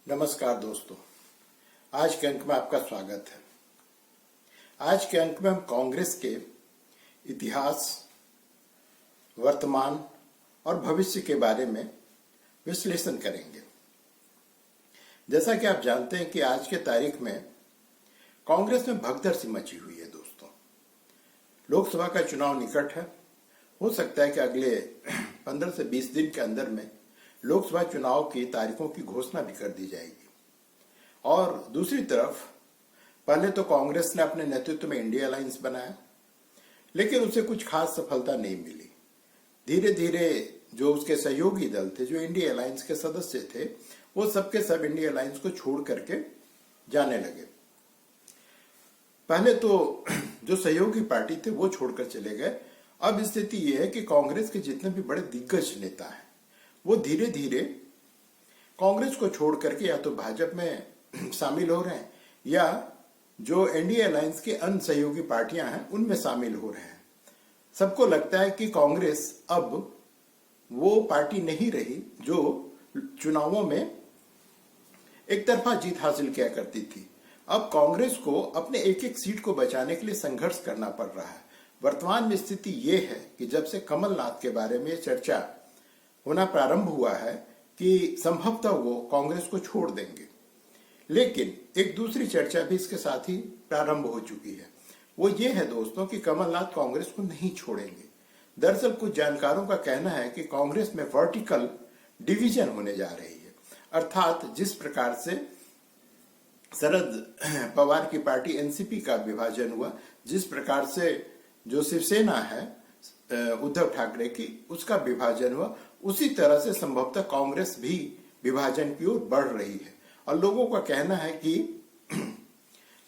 नमस्कार दोस्तों, आज के अंक में आपका स्वागत है। आज के अंक में हम कांग्रेस के इतिहास, वर्तमान और भविष्य के बारे में विश्लेषण करेंगे। जैसा कि आप जानते हैं कि आज के तारीख में कांग्रेस में भगदड़ सी मची हुई है दोस्तों। लोकसभा का चुनाव निकट है। हो सकता है कि अगले 15 से 20 दिन के अंदर में लोकसभा चुनाव की तारीखों की घोषणा भी कर दी जाएगी। और दूसरी तरफ पहले तो कांग्रेस ने अपने नेतृत्व में इंडिया अलायंस बनाया, लेकिन उसे कुछ खास सफलता नहीं मिली। धीरे धीरे जो उसके सहयोगी दल थे, जो इंडिया अलायंस के सदस्य थे, वो सबके सब इंडिया अलायंस को छोड़ करके जाने लगे। पहले तो जो सहयोगी पार्टी थे वो छोड़कर चले गए। अब स्थिति ये है कि कांग्रेस के जितने भी बड़े दिग्गज नेता हैं वो धीरे धीरे कांग्रेस को छोड़ करके या तो भाजपा में शामिल हो रहे हैं या जो एनडीए अलायंस के अन्य सहयोगी पार्टियां हैं उनमें शामिल हो रहे हैं। सबको लगता है कि कांग्रेस अब वो पार्टी नहीं रही जो चुनावों में एक तरफा जीत हासिल किया करती थी। अब कांग्रेस को अपने एक एक सीट को बचाने के लिए संघर्ष करना पड़ रहा है। वर्तमान में स्थिति ये है कि जब से कमलनाथ के बारे में चर्चा होना प्रारंभ हुआ है कि संभवतः वो कांग्रेस को छोड़ देंगे, लेकिन एक दूसरी चर्चा भी इसके साथ ही प्रारंभ हो चुकी है। वो ये है दोस्तों कि कमलनाथ कांग्रेस को नहीं छोड़ेंगे। दरअसल कुछ जानकारों का कहना है कि कांग्रेस में वर्टिकल डिवीजन होने जा रही है, अर्थात जिस प्रकार से शरद पवार की पार्टी एनसीपी का विभाजन हुआ, जिस प्रकार से जो शिवसेना है उद्धव ठाकरे की उसका विभाजन हुआ, उसी तरह से संभवतः कांग्रेस भी विभाजन की ओर बढ़ रही है। और लोगों का कहना है कि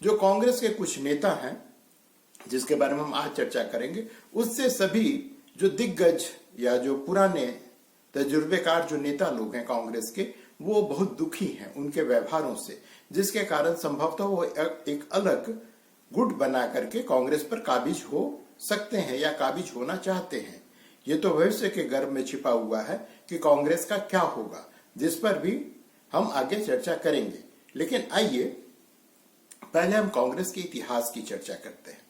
जो कांग्रेस के कुछ नेता हैं जिसके बारे में हम आज चर्चा करेंगे, उससे सभी जो दिग्गज या जो पुराने तजुर्बेकार जो नेता लोग हैं कांग्रेस के, वो बहुत दुखी हैं उनके व्यवहारों से, जिसके कारण संभवतः वो एक अलग गुट बना करके कांग्रेस पर काबिज हो सकते हैं या काबिज होना चाहते हैं। ये तो भविष्य के गर्भ में छिपा हुआ है कि कांग्रेस का क्या होगा, जिस पर भी हम आगे चर्चा करेंगे। लेकिन आइए पहले हम कांग्रेस के इतिहास की चर्चा करते हैं।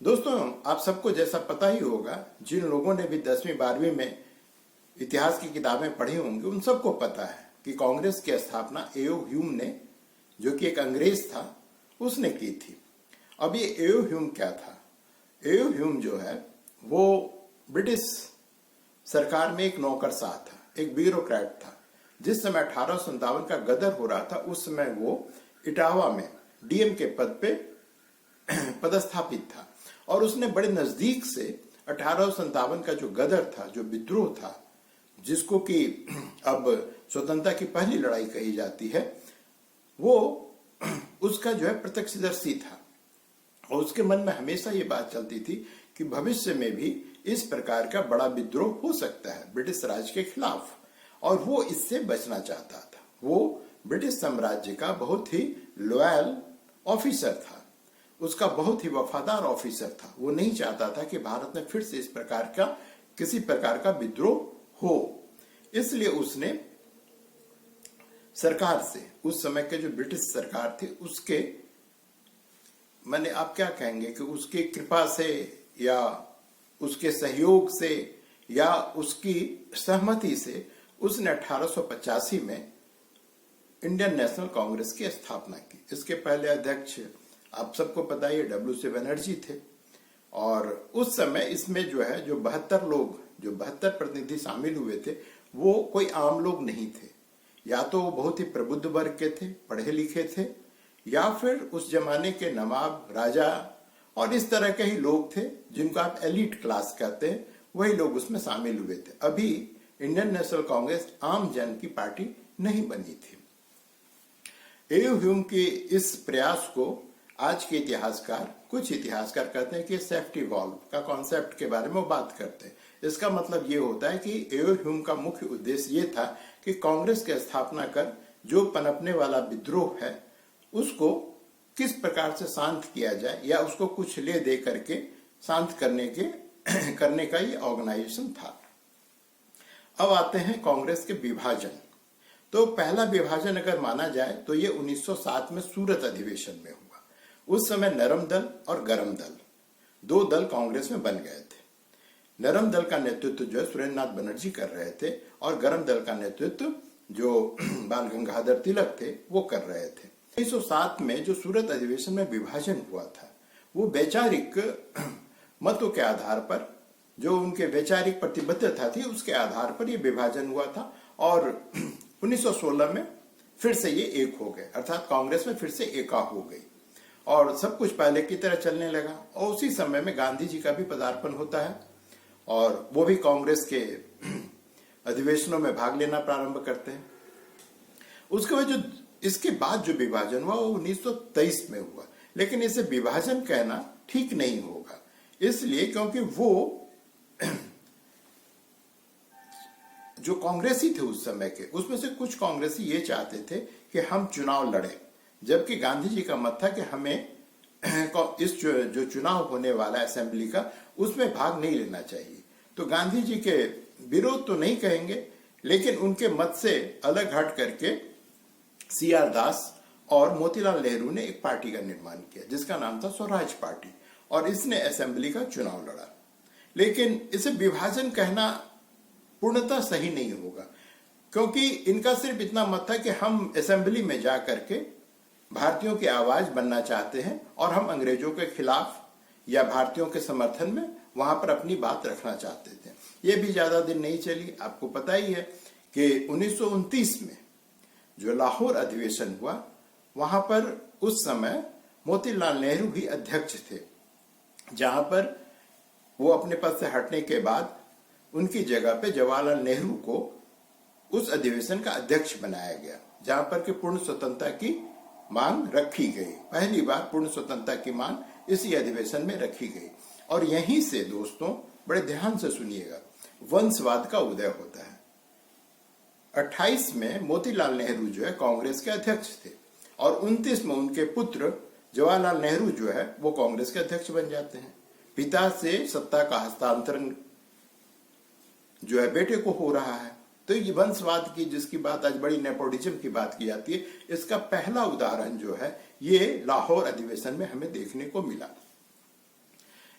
दोस्तों, आप सबको जैसा पता ही होगा, जिन लोगों ने भी 10वीं 12वीं में इतिहास की किताबें पढ़ी होंगी उन सबको पता है कि कांग्रेस की स्थापना एओ ह्यूम ने, जो कि एक अंग्रेज था, उसने की थी। अब ये एओ ह्यूम क्या था? एओ ह्यूम जो है वो ब्रिटिश सरकार में एक नौकरशाह था, एक ब्यूरोक्रेट था। जिस समय 1857 का गदर हो रहा था, उस समय वो इटावा में डीएम के पद पे पदस्थापित था और उसने बड़े नजदीक से 1857 का जो गदर था, जो विद्रोह था, जिसको कि अब स्वतंत्रता की पहली लड़ाई कही जाती है, वो उसका जो है प्रत्यक्षदर्शी था। और उसके मन में हमेशा ये बात चलती थी कि भविष्य में भी इस प्रकार का बड़ा विद्रोह हो सकता है ब्रिटिश राज के खिलाफ, और वो इससे बचना चाहता था। वो ब्रिटिश साम्राज्य का बहुत ही लॉयल ऑफिसर था, उसका बहुत ही वफादार ऑफिसर था। वो नहीं चाहता था कि भारत में फिर से इस प्रकार का किसी प्रकार का विद्रोह हो। इसलिए उसने सरकार से, उस समय के जो ब्रिटिश सरकार थी उसके, मैंने आप क्या कहेंगे कि उसकी कृपा से या उसके सहयोग से या उसकी सहमति से उसने 1885 में इंडियन नेशनल कांग्रेस की स्थापना की। इसके पहले अध्यक्ष आप सबको पता है डब्ल्यू.सी. बनर्जी थे। और उस समय इसमें जो है जो 72 लोग, जो 72 प्रतिनिधि शामिल हुए थे, वो कोई आम लोग नहीं थे। या तो वो बहुत ही प्रबुद्ध वर्ग के थे, पढ़े लिखे थे, या फिर उस जमाने के नवाब, राजा और इस तरह के ही लोग थे जिनको आप एलिट क्लास कहते हैं, वही लोग उसमें शामिल हुए थे। अभी इंडियन नेशनल कांग्रेस आम जन की पार्टी नहीं बनी थी। एओ ह्यूम के इस प्रयास को आज के इतिहासकार, कुछ इतिहासकार कहते हैं कि सेफ्टी वॉल्व का कॉन्सेप्ट के बारे में वो बात करते हैं। इसका मतलब ये होता है कि एओ ह्यूम का मुख्य उद्देश्य ये था कि कांग्रेस की स्थापना कर जो पनपने वाला विद्रोह है उसको किस प्रकार से शांत किया जाए, या उसको कुछ ले दे करके शांत करने का ये ऑर्गेनाइजेशन था। अब आते हैं कांग्रेस के विभाजन। तो पहला विभाजन अगर माना जाए तो ये 1907 में सूरत अधिवेशन में हुआ। उस समय नरम दल और गरम दल, दो दल कांग्रेस में बन गए थे। नरम दल का नेतृत्व जो है सुरेंद्र नाथ बनर्जी कर रहे थे और गरम दल का नेतृत्व जो बाल गंगाधर तिलक थे वो कर रहे थे। 1907 में जो सूरत अधिवेशन में विभाजन हुआ था वो वैचारिक मतों के आधार पर, जो उनके वैचारिक प्रतिबद्धता थी उसके आधार पर ये विभाजन हुआ था और 1916 में फिर से ये एक हो गए, अर्थात कांग्रेस में फिर से एका हो गई और सब कुछ पहले की तरह चलने लगा। और उसी समय में गांधी जी का भी पदार्पण होता है और वो भी कांग्रेस के अधिवेशनों में भाग लेना प्रारंभ करते हैं। उसके बाद जो इसके बाद जो विभाजन हुआ वो 1923 में हुआ, लेकिन इसे विभाजन कहना ठीक नहीं होगा, इसलिए क्योंकि वो जो कांग्रेसी थे उस समय के, उसमें से कुछ कांग्रेसी ये चाहते थे कि हम चुनाव लड़े, जबकि गांधी जी का मत था कि हमें इस जो चुनाव होने वाला असेंबली का उसमें भाग नहीं लेना चाहिए। तो गांधी जी के विरोध तो नहीं कहेंगे, लेकिन उनके मत से अलग हट करके सीआर दास और मोतीलाल नेहरू ने एक पार्टी का निर्माण किया जिसका नाम था स्वराज पार्टी और इसने असेंबली का चुनाव लड़ा। लेकिन इसे विभाजन कहना पूर्णतः सही नहीं होगा, क्योंकि इनका सिर्फ इतना मत था कि हम असेंबली में जा करके भारतीयों की आवाज बनना चाहते हैं और हम अंग्रेजों के खिलाफ या भारतीयों के समर्थन में वहां पर अपनी बात रखना चाहते थे। ये भी ज्यादा दिन नहीं चली। आपको पता ही है कि 1929 में जो लाहौर अधिवेशन हुआ वहां पर उस समय मोतीलाल नेहरू ही अध्यक्ष थे, जहां पर वो अपने पद से हटने के बाद उनकी जगह पे जवाहरलाल नेहरू को उस अधिवेशन का अध्यक्ष बनाया गया, जहां पर कि पूर्ण स्वतंत्रता की मांग रखी गई। पहली बार पूर्ण स्वतंत्रता की मांग इसी अधिवेशन में रखी गई और यहीं से दोस्तों बड़े ध्यान से सुनिएगा वंशवाद का उदय होता है। 28 में मोतीलाल नेहरू जो है कांग्रेस के अध्यक्ष थे और 29 में उनके पुत्र जवाहरलाल नेहरू जो है वो कांग्रेस के अध्यक्ष बन जाते हैं। पिता से सत्ता का हस्तांतरण जो है बेटे को हो रहा है। तो ये वंशवाद की जिसकी बात आज बड़ी नेपोटिज्म की बात की जाती है, इसका पहला उदाहरण जो है ये लाहौर अधिवेशन में हमें देखने को मिला।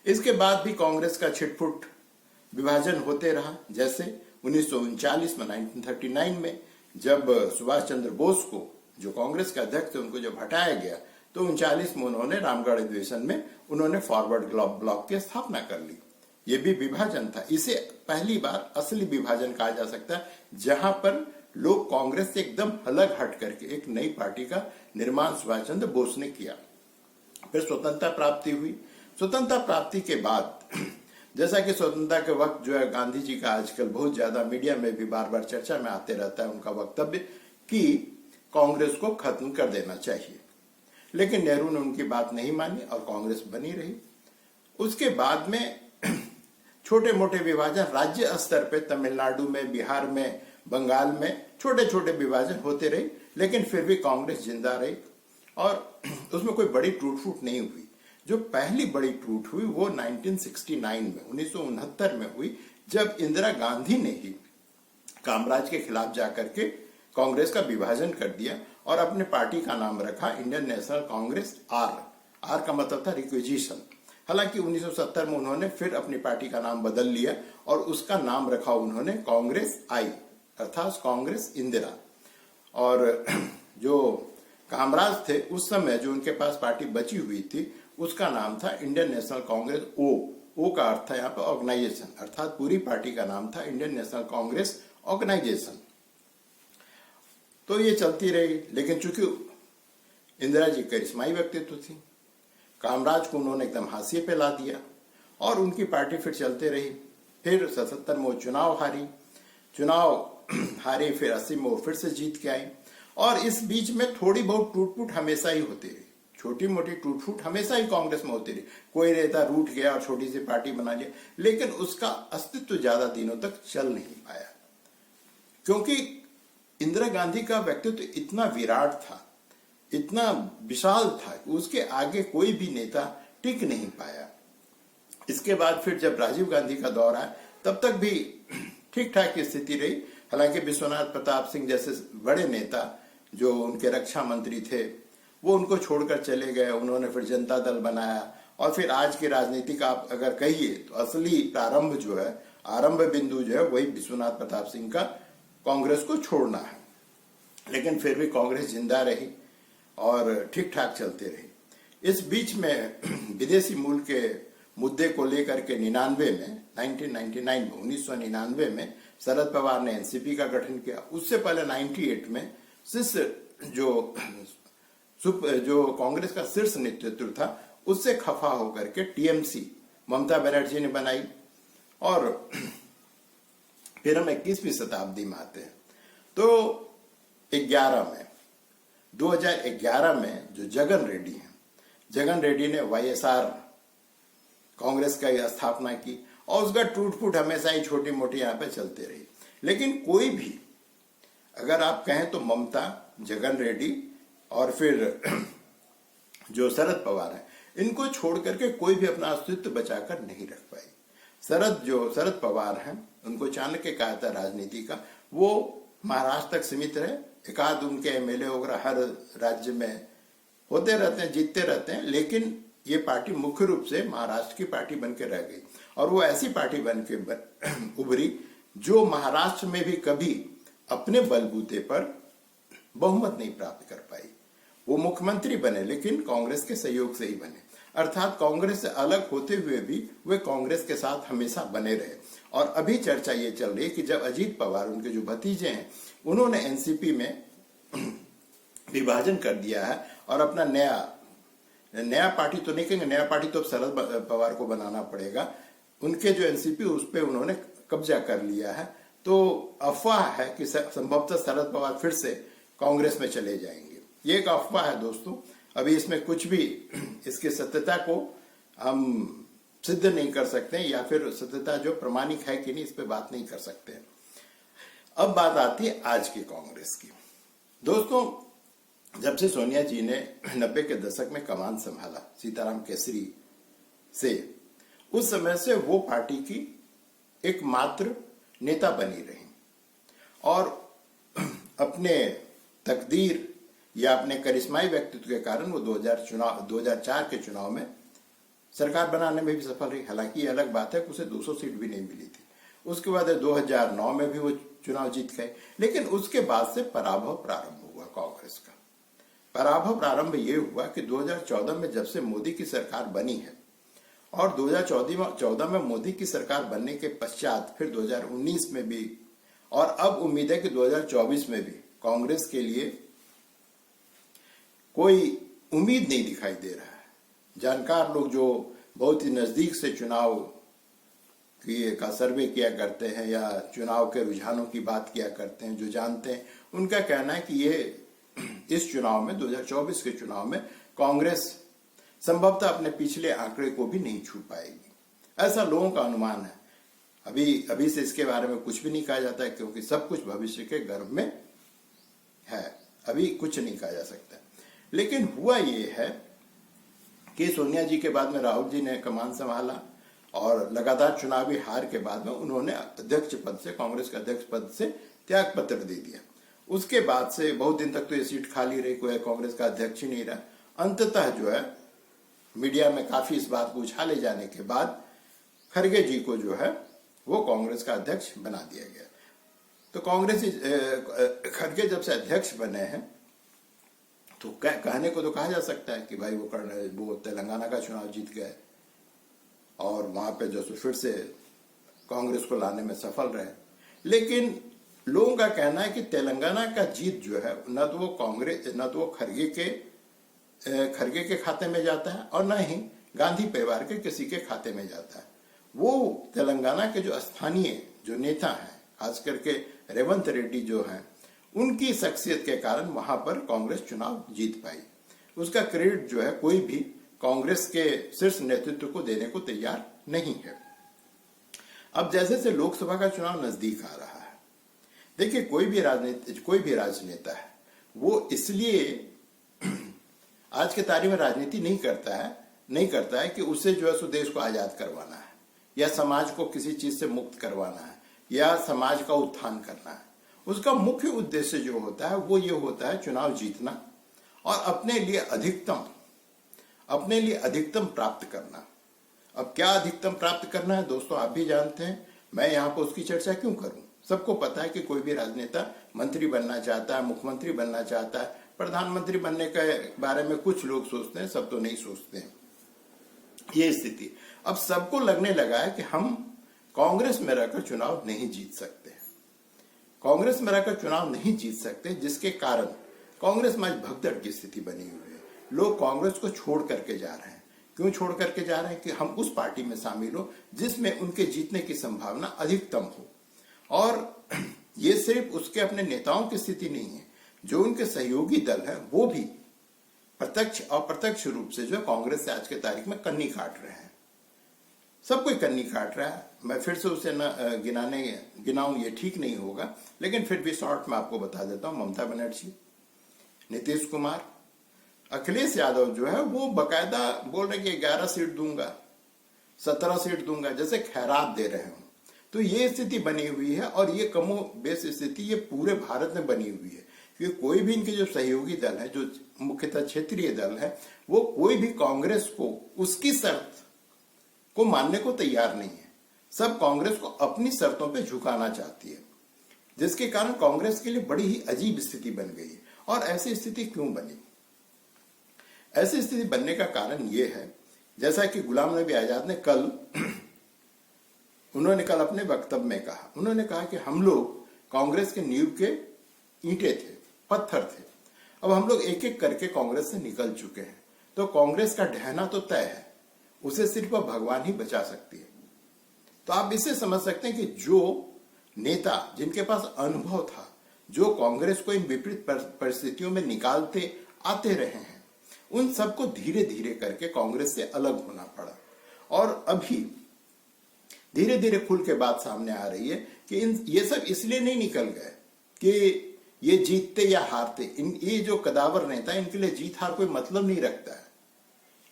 इसके बाद भी कांग्रेस का छिटपुट विभाजन होते रहा। जैसे 1939 में 1939 में जब सुभाष चंद्र बोस को जो कांग्रेस के अध्यक्ष थे उनको जब हटाया गया तो 39 में उन्होंने रामगढ़ अधिवेशन में उन्होंने फॉरवर्ड ब्लॉक की स्थापना कर ली। ये भी विभाजन था। इसे पहली बार असली विभाजन कहा जा सकता है, जहां पर लोग कांग्रेस से एकदम अलग हट करके एक नई पार्टी का निर्माण सुभाष चंद्र बोस ने किया। फिर स्वतंत्रता प्राप्ति हुई। स्वतंत्रता प्राप्ति के बाद जैसा कि स्वतंत्रता के वक्त जो है गांधी जी का आजकल बहुत ज्यादा मीडिया में भी बार बार चर्चा में आते रहता है उनका वक्तव्य कि कांग्रेस को खत्म कर देना चाहिए, लेकिन नेहरू ने उनकी बात नहीं मानी और कांग्रेस बनी रही। उसके बाद में छोटे मोटे विभाजन राज्य स्तर पे तमिलनाडु में, बिहार में, बंगाल में छोटे छोटे विभाजन होते रहे, लेकिन फिर भी कांग्रेस जिंदा रही और उसमें कोई बड़ी टूट फूट नहीं हुई। जो पहली बड़ी टूट हुई वो 1969 में 1969 में हुई, जब इंदिरा गांधी ने ही कामराज के खिलाफ जाकर के कांग्रेस का विभाजन कर दिया और अपने पार्टी का नाम रखा इंडियन नेशनल कांग्रेस। आर का मतलब था रिक्विजिशन। हालांकि 1970 में उन्होंने फिर अपनी पार्टी का नाम बदल लिया और उसका नाम रखा उन्होंने कांग्रेस आई, अर्थात कांग्रेस इंदिरा। और जो कामराज थे उस समय जो उनके पास पार्टी बची हुई थी उसका नाम था इंडियन नेशनल कांग्रेस। ओ का अर्थ था यहाँ पे ऑर्गेनाइजेशन, अर्थात पूरी पार्टी का नाम था इंडियन नेशनल कांग्रेस ऑर्गेनाइजेशन। तो ये चलती रही, लेकिन चूंकि इंदिरा जी करिश्माई व्यक्तित्व थी, कामराज को उन्होंने एकदम हाशिए पे ला दिया और उनकी पार्टी फिर चलते रही। फिर 77 में वो चुनाव हारी, फिर 80 में वो फिर से जीत के आई और इस बीच में थोड़ी बहुत टूट फूट हमेशा ही होती रही। छोटी मोटी टूट फूट हमेशा ही कांग्रेस में होती रही। कोई नेता रूठ गया और छोटी सी पार्टी बना लिया, लेकिन उसका अस्तित्व ज्यादा दिनों तक चल नहीं पाया, क्योंकि इंदिरा गांधी का व्यक्तित्व इतना विराट था, इतना विशाल था कि उसके आगे कोई भी नेता टिक नहीं पाया। इसके बाद फिर जब राजीव गांधी का दौर आया तब तक भी ठीक ठाक की स्थिति रही। हालांकि विश्वनाथ प्रताप सिंह जैसे बड़े नेता जो उनके रक्षा मंत्री थे वो उनको छोड़कर चले गए, उन्होंने फिर जनता दल बनाया और फिर आज की राजनीति का आप अगर कहिए तो असली प्रारंभ जो है, आरंभ बिंदु जो है वही विश्वनाथ प्रताप सिंह का कांग्रेस को छोड़ना है। लेकिन फिर भी कांग्रेस जिंदा रही और ठीक ठाक चलते रही। इस बीच में विदेशी मूल के मुद्दे को लेकर के 1999 में शरद पवार ने एनसीपी का गठन किया। उससे पहले 98 में जो कांग्रेस का शीर्ष नेतृत्व था उससे खफा होकर के टीएमसी ममता बनर्जी ने बनाई। और फिर हम 21वीं शताब्दी में आते हैं तो 2011 में जो जगन रेड्डी है, जगन रेड्डी ने वाईएसआर कांग्रेस का स्थापना की और उसका टूट फूट हमेशा ही छोटी मोटी यहाँ पे चलते रही। लेकिन कोई भी अगर आप कहें तो ममता, जगन रेड्डी और फिर जो शरद पवार है, इनको छोड़ करके कोई भी अपना अस्तित्व बचाकर नहीं रख पाई। शरद पवार हैं, उनको चाणक्य कहा था राजनीति का, वो महाराष्ट्र तक सीमित रहे। एकाध उनके एमएलए वगैरह हर राज्य में होते रहते हैं, जीतते रहते हैं, लेकिन ये पार्टी मुख्य रूप से महाराष्ट्र की पार्टी बन के रह गई। और वो ऐसी पार्टी बन के उभरी जो महाराष्ट्र में भी कभी अपने बलबूते पर बहुमत नहीं प्राप्त कर पाई। वो मुख्यमंत्री बने लेकिन कांग्रेस के सहयोग से ही बने, अर्थात कांग्रेस से अलग होते हुए भी वे कांग्रेस के साथ हमेशा बने रहे। और अभी चर्चा ये चल रही है कि जब अजीत पवार, उनके जो भतीजे हैं, उन्होंने एनसीपी में विभाजन कर दिया है और अपना नया पार्टी तो नहीं कहेंगे, नया पार्टी तो शरद पवार को बनाना पड़ेगा, उनके जो एनसीपी उस पर उन्होंने कब्जा कर लिया है। तो अफवाह है कि संभवतः शरद पवार फिर से कांग्रेस में चले जाएंगे। ये एक अफवाह है दोस्तों, अभी इसमें कुछ भी इसकी सत्यता को हम सिद्ध नहीं कर सकते या फिर सत्यता जो प्रमाणिक है कि नहीं इस पे बात नहीं कर सकते। अब बात आती है आज की कांग्रेस की। दोस्तों, जब से सोनिया जी ने 90 के दशक में कमान संभाला सीताराम केसरी से, उस समय से वो पार्टी की एकमात्र नेता बनी रही और अपने तकदीर या अपने करिश्माई व्यक्तित्व के कारण वो 2004 के चुनाव में सरकार बनाने में भी सफल रही। हालांकि ये अलग बात है कि उसे 200 सीट भी नहीं मिली थी। उसके बाद 2009 में भी वो चुनाव जीत गए, लेकिन उसके बाद से पराभव प्रारंभ हुआ कांग्रेस का। पराभव प्रारंभ ये हुआ कि 2014 में जब से मोदी की सरकार बनी है और 2014 में मोदी की सरकार बनने के पश्चात फिर 2019 में भी और अब उम्मीद है कि 2024 में भी कांग्रेस के लिए कोई उम्मीद नहीं दिखाई दे रहा है। जानकार लोग जो बहुत ही नजदीक से चुनाव का सर्वे किया करते हैं या चुनाव के रुझानों की बात किया करते हैं, जो जानते हैं, उनका कहना है कि ये इस चुनाव में 2024 के चुनाव में कांग्रेस संभवतः अपने पिछले आंकड़े को भी नहीं छू पाएगी, ऐसा लोगों का अनुमान है। अभी से इसके बारे में कुछ भी नहीं कहा जाता है क्योंकि सब कुछ भविष्य के गर्भ में है, अभी कुछ नहीं कहा जा सकता। लेकिन हुआ ये है कि सोनिया जी के बाद में राहुल जी ने कमान संभाला और लगातार चुनावी हार के बाद में उन्होंने अध्यक्ष पद से, कांग्रेस के अध्यक्ष पद से त्याग पत्र दे दिया। उसके बाद से बहुत दिन तक तो ये सीट खाली रही, कोई कांग्रेस का अध्यक्ष ही नहीं रहा। अंततः जो है मीडिया में काफी इस बात को उछाले जाने के बाद खड़गे जी को जो है वो कांग्रेस का अध्यक्ष बना दिया गया। तो कांग्रेस खड़गे जब से अध्यक्ष बने हैं तो कहने को तो कहा जा सकता है कि भाई वो तेलंगाना का चुनाव जीत गए और वहां पे जो फिर से कांग्रेस को लाने में सफल रहे। लेकिन लोगों का कहना है कि तेलंगाना का जीत जो है न तो वो खड़गे के खाते में जाता है और न ही गांधी परिवार के किसी के खाते में जाता है। वो तेलंगाना के जो स्थानीय जो नेता हैं, खास करके रेवंत रेड्डी जो हैं, उनकी शख्सियत के कारण वहां पर कांग्रेस चुनाव जीत पाई। उसका क्रेडिट जो है कोई भी कांग्रेस के शीर्ष नेतृत्व को देने को तैयार नहीं है। अब जैसे से लोकसभा का चुनाव नजदीक आ रहा है, देखिए कोई भी राजनेता है वो इसलिए आज के तारीख में राजनीति नहीं करता है कि उससे जो है देश को आजाद करवाना है या समाज को किसी चीज से मुक्त करवाना है या समाज का उत्थान करना है। उसका मुख्य उद्देश्य जो होता है वो ये होता है चुनाव जीतना और अपने लिए अधिकतम प्राप्त करना। अब क्या अधिकतम प्राप्त करना है दोस्तों, आप भी जानते हैं, मैं यहाँ पर उसकी चर्चा क्यों करूं। सबको पता है कि कोई भी राजनेता मंत्री बनना चाहता है, मुख्यमंत्री बनना चाहता है, प्रधानमंत्री बनने के बारे में कुछ लोग सोचते हैं, सब तो नहीं सोचते हैं। ये स्थिति अब सबको लगने लगा है कि हम कांग्रेस में रहकर चुनाव नहीं जीत सकते, कांग्रेस में रहकर चुनाव नहीं जीत सकते, जिसके कारण कांग्रेस में आज भगदड़ की स्थिति बनी हुई है। लोग कांग्रेस को छोड़ करके जा रहे हैं। क्यों छोड़ करके जा रहे हैं? कि हम उस पार्टी में शामिल हो जिसमें उनके जीतने की संभावना अधिकतम हो। और ये सिर्फ उसके अपने नेताओं की स्थिति नहीं है, जो उनके सहयोगी दल है वो भी प्रत्यक्ष अप्रत्यक्ष रूप से जो कांग्रेस से आज के तारीख में कन्नी काट रहे हैं। सब कोई कन्नी काट रहा है। मैं फिर से उसे न गिनाऊं ये ठीक नहीं होगा, लेकिन फिर भी शॉर्ट में आपको बता देता हूं। ममता बनर्जी, नीतीश कुमार, अखिलेश यादव जो है वो बकायदा बोल रहे कि 11 सीट दूंगा, 17 सीट दूंगा, जैसे खैरात दे रहे हो। तो ये स्थिति बनी हुई है और ये कमो बेस स्थिति ये पूरे भारत में बनी हुई है, क्योंकि कोई भी इनके जो सहयोगी दल है, जो मुख्यतः क्षेत्रीय दल है, वो कोई भी कांग्रेस को उसकी शर्त को मानने को तैयार नहीं है। सब कांग्रेस को अपनी शर्तों पे झुकाना चाहती है, जिसके कारण कांग्रेस के लिए बड़ी ही अजीब स्थिति बन गई है। और ऐसी स्थिति क्यों बनी? ऐसी स्थिति बनने का कारण ये है, जैसा कि गुलाम नबी आजाद ने उन्होंने कल अपने वक्तव्य में कहा, उन्होंने कहा कि हम लोग कांग्रेस के नींव के ईंटें थे, पत्थर थे। अब हम लोग एक एक करके कांग्रेस से निकल चुके हैं, तो कांग्रेस का ढहना तो तय है, उसे सिर्फ भगवान ही बचा सकती है। तो आप इससे समझ सकते हैं कि जो नेता जिनके पास अनुभव था, जो कांग्रेस को इन विपरीत परिस्थितियों में निकालते आते रहे हैं, उन सबको धीरे धीरे करके कांग्रेस से अलग होना पड़ा। और अभी धीरे धीरे खुल के बात सामने आ रही है कि ये सब इसलिए नहीं निकल गए कि ये जीतते या हारते। ये जो कदावर नेता, इनके लिए जीत हार कोई मतलब नहीं रखता है।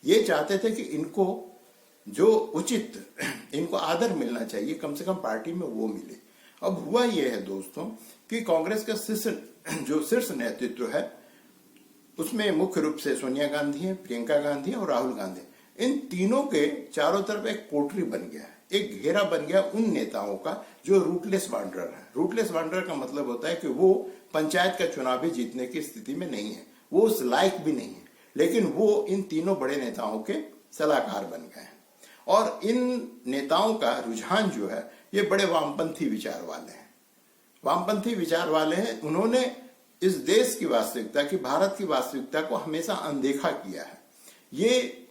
ये चाहते थे कि इनको जो उचित इनको आदर मिलना चाहिए, कम से कम पार्टी में वो मिले। अब हुआ ये है दोस्तों कि कांग्रेस का शीर्ष नेतृत्व है, उसमें मुख्य रूप से सोनिया गांधी है, प्रियंका गांधी है और राहुल गांधी। इन तीनों के चारों तरफ एक कोठरी बन गया है, एक घेरा बन गया उन नेताओं का जो रूटलेस वांडरर है। रूटलेस वांडरर का मतलब होता है कि वो पंचायत का चुनाव भी जीतने की स्थिति में नहीं है, वो उस लायक भी नहीं है, लेकिन वो इन तीनों बड़े नेताओं के सलाहकार बन गए हैं। और इन नेताओं का रुझान जो है ये बड़े वामपंथी विचार वाले हैं, वामपंथी विचार वाले हैं। उन्होंने इस देश की वास्तविकता की, भारत की वास्तविकता को हमेशा अनदेखा किया है। ये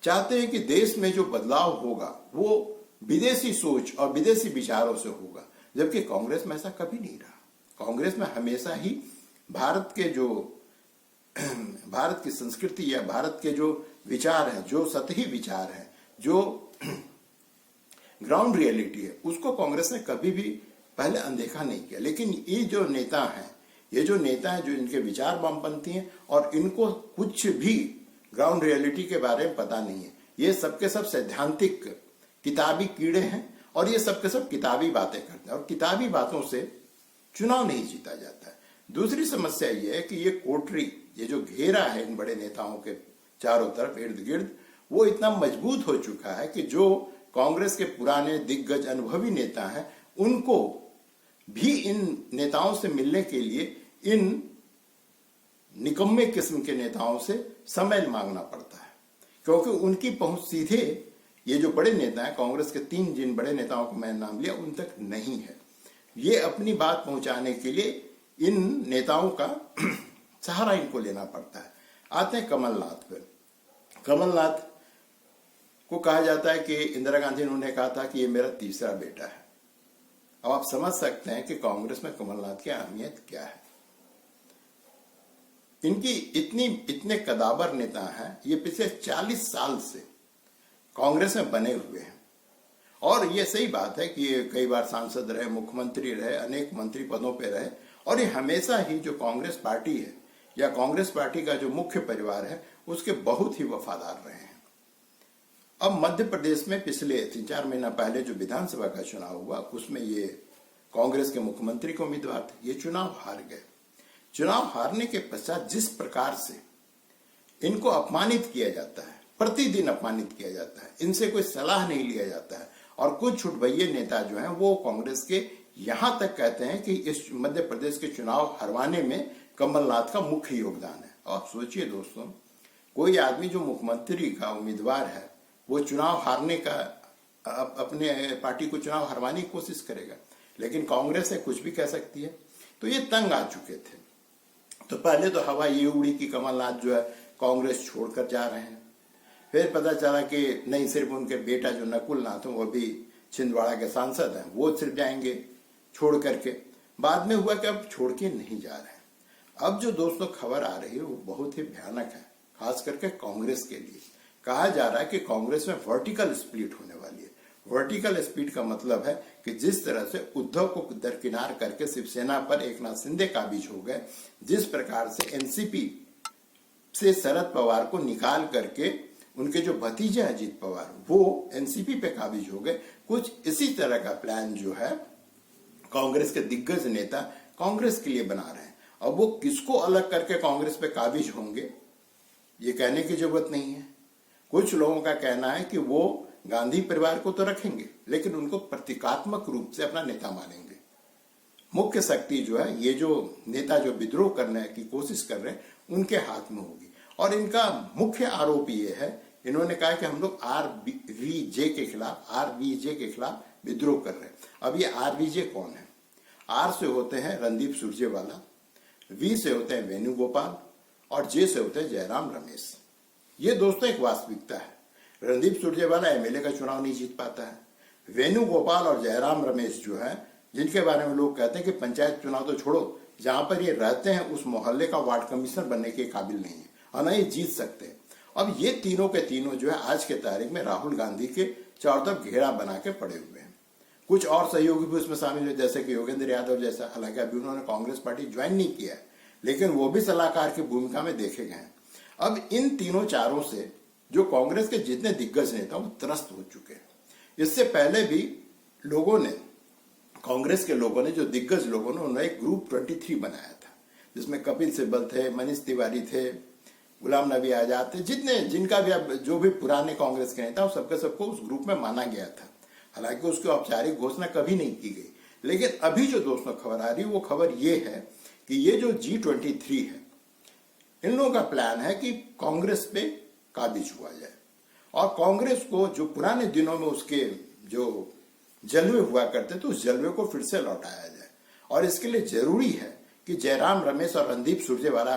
चाहते हैं कि देश में जो बदलाव होगा वो विदेशी सोच और विदेशी विचारों से होगा, जबकि कांग्रेस में ऐसा कभी नहीं रहा। कांग्रेस में हमेशा ही भारत की संस्कृति या भारत के जो विचार हैं, जो सतही विचार हैं, जो ग्राउंड रियलिटी है, उसको कांग्रेस ने कभी भी पहले अनदेखा नहीं किया। लेकिन ये जो नेता हैं जो इनके विचार वामपंथी हैं और इनको कुछ भी ग्राउंड रियलिटी के बारे में पता नहीं है। ये सबके सब सैद्धांतिक किताबी कीड़े हैं और ये सबके सब किताबी बातें करते हैं और किताबी बातों से चुनाव नहीं जीता जाता है। दूसरी समस्या ये है कि ये कोठरी, ये जो घेरा है इन बड़े नेताओं के चारों तरफ इर्द गिर्द, वो इतना मजबूत हो चुका है कि जो कांग्रेस के पुराने दिग्गज अनुभवी नेता हैं, उनको भी इन नेताओं से मिलने के लिए इन निकम्मे किस्म के नेताओं से समय मांगना पड़ता है, क्योंकि उनकी पहुंच सीधे ये जो बड़े नेता हैं, कांग्रेस के 3 जिन बड़े नेताओं को मैंने नाम लिया, उन तक नहीं है। ये अपनी बात पहुंचाने के लिए इन नेताओं का सहारा इनको लेना पड़ता है। आते हैं कमलनाथ पर। कमलनाथ को कहा जाता है कि इंदिरा गांधी ने उन्हें कहा था कि ये मेरा तीसरा बेटा है। अब आप समझ सकते हैं कि कांग्रेस में कमलनाथ की अहमियत क्या है। इनकी इतने कदावर नेता हैं, ये पिछले 40 साल से कांग्रेस में बने हुए हैं। और ये सही बात है कि ये कई बार सांसद रहे, मुख्यमंत्री रहे, अनेक मंत्री पदों पे रहे, और ये हमेशा ही जो कांग्रेस पार्टी है या कांग्रेस पार्टी का जो मुख्य परिवार है उसके बहुत ही वफादार रहे हैं। अब मध्य प्रदेश में पिछले 3-4 महीना पहले जो विधानसभा का चुनाव हुआ, उसमें ये कांग्रेस के मुख्यमंत्री के उम्मीदवार थे। ये चुनाव हार गए। चुनाव हारने के पश्चात जिस प्रकार से इनको अपमानित किया जाता है, प्रतिदिन अपमानित किया जाता है, इनसे कोई सलाह नहीं लिया जाता है, और कुछ छुटभैये नेता जो हैं वो कांग्रेस के यहां तक कहते हैं कि इस मध्य प्रदेश के चुनाव हरवाने में कमलनाथ का मुख्य योगदान है। और सोचिए दोस्तों, कोई आदमी जो मुख्यमंत्री का उम्मीदवार है वो चुनाव हारने का, अपने पार्टी को चुनाव हरवाने की कोशिश करेगा, लेकिन कांग्रेस है कुछ भी कह सकती है। तो ये तंग आ चुके थे। तो पहले तो हवा ये उड़ी कि कमलनाथ जो है कांग्रेस छोड़कर जा रहे हैं। फिर पता चला कि नहीं, सिर्फ उनके बेटा जो नकुल नाथ वो भी छिंदवाड़ा के सांसद हैं, वो सिर्फ जाएंगे छोड़ करके। बाद में हुआ कि अब छोड़ के नहीं जा रहे हैं। अब जो दोस्तों खबर आ रही है वो बहुत ही भयानक है, खास करके कांग्रेस के लिए। कहा जा रहा है कि कांग्रेस में वर्टिकल स्प्लिट होने वाली है। वर्टिकल स्प्लिट का मतलब है कि जिस तरह से उद्धव को दरकिनार करके शिवसेना पर एकनाथ शिंदे काबिज हो गए, जिस प्रकार से एनसीपी से शरद पवार को निकाल करके उनके जो भतीजे अजीत पवार वो एनसीपी पे काबिज हो गए, कुछ इसी तरह का प्लान जो है कांग्रेस के दिग्गज नेता कांग्रेस के लिए बना रहे हैं। अब वो किसको अलग करके कांग्रेस पे काबिज होंगे ये कहने की जरूरत नहीं है। कुछ लोगों का कहना है कि वो गांधी परिवार को तो रखेंगे, लेकिन उनको प्रतीकात्मक रूप से अपना नेता मानेंगे। मुख्य शक्ति जो है, ये जो नेता जो विद्रोह करने की कोशिश कर रहे हैं, उनके हाथ में होगी। और इनका मुख्य आरोप ये है, इन्होंने कहा कि हम लोग आरवीजे के खिलाफ विद्रोह कर रहे हैं। अब ये आरवीजे कौन है? आर से होते हैं रणदीप सुरजेवाला, वी से होते हैं वेणुगोपाल, और जे से होते हैं जयराम रमेश। ये दोस्तों एक वास्तविकता है। रणदीप सुरजेवाला एमएलए का चुनाव नहीं जीत पाता है। वेणुगोपाल और जयराम रमेश जो है, जिनके बारे में लोग कहते हैं कि पंचायत चुनाव तो छोड़ो, जहां पर ये रहते हैं उस मोहल्ले का वार्ड कमिश्नर बनने के काबिल नहीं है और नहीं जीत सकते। अब ये तीनों के तीनों जो है आज के तारीख में राहुल गांधी के चारों तरफ घेरा बना के पड़े हुए हैं। कुछ और सहयोगी भी उसमें शामिल है, जैसे कि योगेंद्र यादव जैसा। हालांकि अभी उन्होंने कांग्रेस पार्टी ज्वाइन नहीं किया है, लेकिन वो भी सलाहकार की भूमिका में देखे गए हैं। अब इन तीनों चारों से जो कांग्रेस के जितने दिग्गज नेता वो त्रस्त हो चुके हैं। इससे पहले भी लोगों ने, कांग्रेस के लोगों ने, जो दिग्गज लोगों ने, उन्होंने एक ग्रुप 23 बनाया था, जिसमें कपिल सिब्बल थे, मनीष तिवारी थे, गुलाम नबी आजाद थे, जिनका भी अब जो भी पुराने कांग्रेस के नेता, सबको उस ग्रुप में माना गया था। हालांकि उसकी औपचारिक घोषणा कभी नहीं की गई। लेकिन अभी जो दोस्तों खबर आ रही है वो खबर ये है कि ये जो G23 है, इन लोगों का प्लान है कि कांग्रेस पे काबिज हुआ जाए और कांग्रेस को जो पुराने दिनों में उसके जो जलवे हुआ करते थे उस जलवे को फिर से लौटाया जाए। और इसके लिए जरूरी है कि जयराम रमेश और रणदीप सुरजेवाला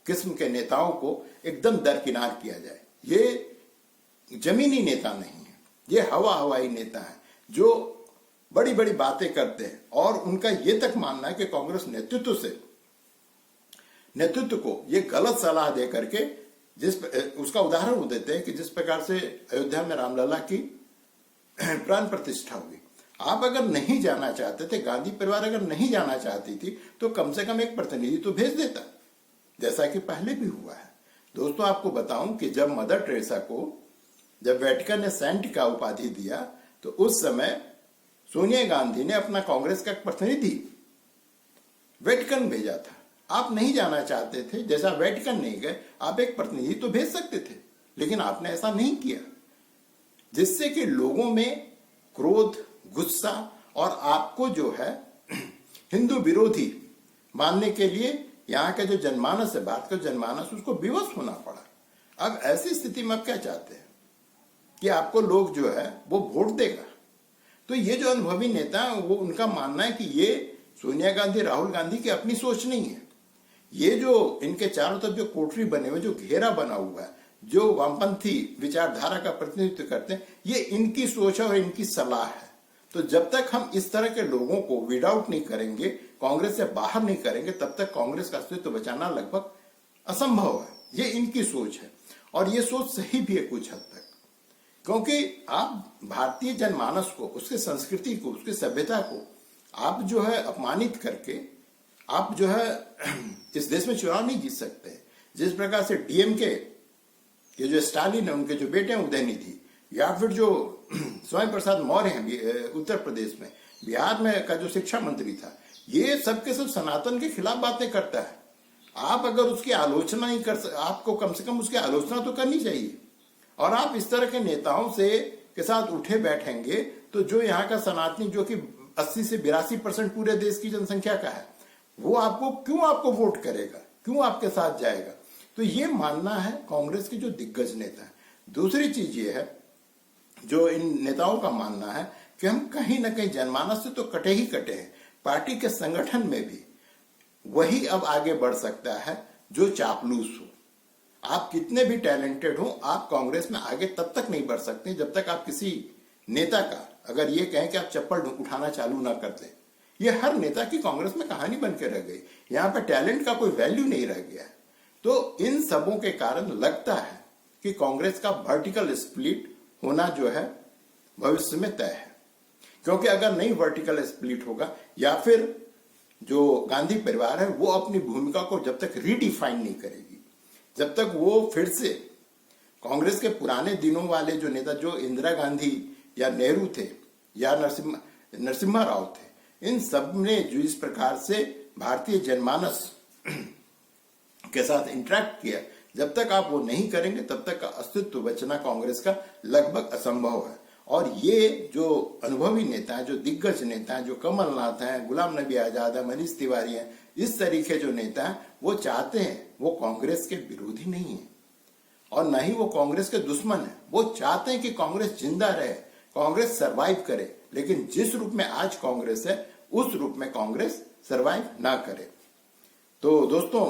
किस्म के नेताओं को एकदम दरकिनार किया जाए। ये जमीनी नेता नहीं है, ये हवाई नेता है जो बड़ी बड़ी बातें करते हैं। और उनका ये तक मानना है कि कांग्रेस नेतृत्व को ये गलत सलाह दे करके, उसका उदाहरण वो देते हैं कि जिस प्रकार से अयोध्या में रामलला की प्राण प्रतिष्ठा हुई। आप अगर नहीं जाना चाहते थे, गांधी परिवार अगर नहीं जाना चाहती थी, तो कम से कम एक प्रतिनिधि तो भेज देता, जैसा कि पहले भी हुआ है। दोस्तों आपको बताऊं कि जब मदर टेरेसा को जब वेटिकन ने सेंट का उपाधि दिया, तो उस समय सोनिया गांधी ने अपना कांग्रेस का प्रतिनिधि वेटिकन भेजा था। आप नहीं जाना चाहते थे, जैसा वेटिकन नहीं गए, आप एक प्रतिनिधि तो भेज सकते थे, लेकिन आपने ऐसा नहीं किया, जिससे कि लोगों में क्रोध, गुस्सा और आपको जो है हिंदू विरोधी मानने के लिए यहाँ का जो जनमानस है, भारत का जनमानस, उसको विवश होना पड़ा। अब ऐसी स्थिति में आप क्या चाहते हैं कि आपको लोग जो है वो वोट देगा? तो ये जो अनुभवी नेता है, वो उनका मानना है कि ये सोनिया गांधी, राहुल गांधी की अपनी सोच नहीं है। ये जो इनके चारों तरफ जो कोठरी बने हुए, जो घेरा बना हुआ है, जो वामपंथी विचारधारा का प्रतिनिधित्व करते हैं, ये इनकी सोच है और इनकी सलाह है। तो जब तक हम इस तरह के लोगों को वीड आउट नहीं करेंगे, कांग्रेस से बाहर नहीं करेंगे, तब तक कांग्रेस का अस्तित्व बचाना लगभग असंभव है। ये इनकी सोच है और ये सोच सही भी है कुछ हद तक, क्योंकि आप भारतीय जनमानस को, उसकी संस्कृति को, उसकी सभ्यता को आप जो है अपमानित करके आप जो है इस देश में चुनाव नहीं जीत सकते। जिस प्रकार से डीएमके ये जो स्टालिन है, उनके जो बेटे हैं उदयनिधि, या फिर जो स्वामी प्रसाद मौर्य हैं उत्तर प्रदेश में, बिहार में का जो शिक्षा मंत्री था, ये सबके सब सनातन के खिलाफ बातें करता है। आप अगर उसकी आलोचना नहीं कर, आपको कम से कम उसकी आलोचना तो करनी चाहिए। और आप इस तरह के नेताओं से के साथ उठे बैठेंगे तो जो यहाँ का सनातनी, जो कि 80 से 82% पूरे देश की जनसंख्या का है, वो आपको वोट करेगा, क्यों आपके साथ जाएगा? तो ये मानना है कांग्रेस के जो दिग्गज नेता है। दूसरी चीज ये है, जो इन नेताओं का मानना है कि हम कहीं ना कहीं जनमानस से तो कटे ही कटे हैं, पार्टी के संगठन में भी वही अब आगे बढ़ सकता है जो चापलूस हो। आप कितने भी टैलेंटेड हो, आप कांग्रेस में आगे तब तक नहीं बढ़ सकते जब तक आप किसी नेता का अगर ये कहें कि आप चप्पल उठाना चालू ना कर दें। ये हर नेता की कांग्रेस में कहानी बन के रह गई। यहाँ पे टैलेंट का कोई वैल्यू नहीं रह गया है। तो इन सबों के कारण लगता है कि कांग्रेस का वर्टिकल स्प्लिट होना जो है भविष्य में तय है। क्योंकि अगर नहीं वर्टिकल स्प्लिट होगा, या फिर जो गांधी परिवार है वो अपनी भूमिका को जब तक रीडिफाइन नहीं करेगी, जब तक वो फिर से कांग्रेस के पुराने दिनों वाले जो नेता, जो इंदिरा गांधी या नेहरू थे या नरसिम्हा राव थे, इन सब ने जो इस प्रकार से भारतीय जनमानस के साथ इंटरेक्ट किया, जब तक आप वो नहीं करेंगे तब तक अस्तित्व बचना कांग्रेस का लगभग असंभव है। और ये जो अनुभवी नेता हैं, जो दिग्गज नेता हैं, जो कमलनाथ हैं, गुलाम नबी आजाद है, मनीष तिवारी हैं, इस तरीके जो नेता हैं, वो चाहते हैं, वो कांग्रेस के विरोधी नहीं है और न ही वो कांग्रेस के दुश्मन है। वो चाहते हैं कि कांग्रेस जिंदा रहे, कांग्रेस सरवाइव करे, लेकिन जिस रूप में आज कांग्रेस है उस रूप में कांग्रेस सरवाइव ना करे। तो दोस्तों,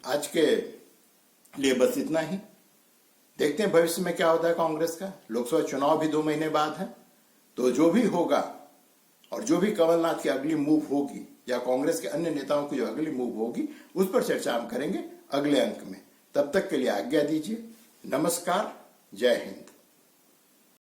आज के लिए बस इतना ही। देखते हैं भविष्य में क्या होता है कांग्रेस का। लोकसभा चुनाव भी 2 महीने बाद है, तो जो भी होगा और जो भी कमलनाथ की अगली मूव होगी या कांग्रेस के अन्य नेताओं की जो अगली मूव होगी, उस पर चर्चा हम करेंगे अगले अंक में। तब तक के लिए आज्ञा दीजिए। नमस्कार, जय हिंद।